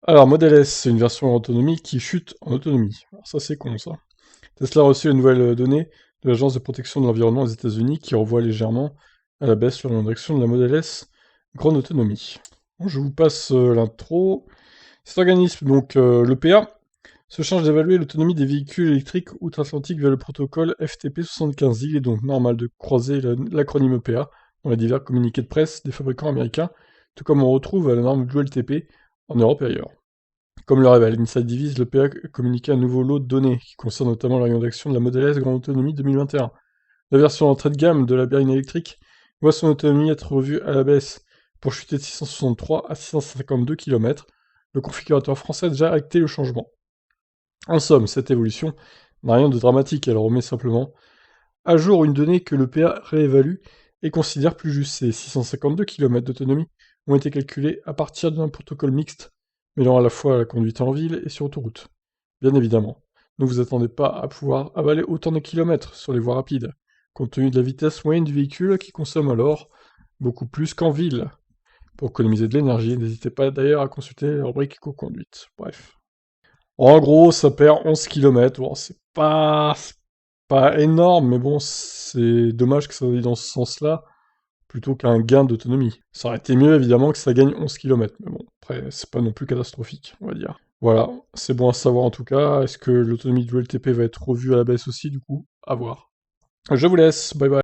Alors, Model S, c'est une version en autonomie qui chute en autonomie. Alors ça, c'est con, ça. Tesla a reçu une nouvelle donnée de l'Agence de protection de l'environnement aux États-Unis qui revoit légèrement à la baisse sur l'injection de la Model S grande autonomie. Bon, je vous passe l'intro. Cet organisme, donc l'EPA, se charge d'évaluer l'autonomie des véhicules électriques outre-Atlantique via le protocole FTP75. Il est donc normal de croiser l'acronyme EPA dans les divers communiqués de presse des fabricants américains, tout comme on retrouve la norme WLTP en Europe et ailleurs. Comme le révèle Inside Divis, l'EPA a communiqué un nouveau lot de données qui concerne notamment la rayon d'action de la Model S Grande Autonomie 2021. La version entrée de gamme de la berline électrique voit son autonomie être revue à la baisse pour chuter de 663 à 652 km. Le configurateur français a déjà acté le changement. En somme, cette évolution n'a rien de dramatique, elle remet simplement à jour une donnée que l'EPA réévalue et considère plus juste. Ces 652 km d'autonomie ont été calculés à partir d'un protocole mixte, mêlant à la fois la conduite en ville et sur autoroute. Bien évidemment, ne vous attendez pas à pouvoir avaler autant de kilomètres sur les voies rapides, compte tenu de la vitesse moyenne du véhicule qui consomme alors beaucoup plus qu'en ville. Pour économiser de l'énergie, n'hésitez pas d'ailleurs à consulter leur brique éco-conduite. Bref. En gros, ça perd 11 km. Bon, c'est pas énorme, mais bon, c'est dommage que ça aille dans ce sens-là, plutôt qu'un gain d'autonomie. Ça aurait été mieux, évidemment, que ça gagne 11 km, mais bon, après, c'est pas non plus catastrophique, on va dire. Voilà, c'est bon à savoir en tout cas. Est-ce que l'autonomie du LTP va être revue à la baisse aussi, du coup? À voir. Je vous laisse, bye bye.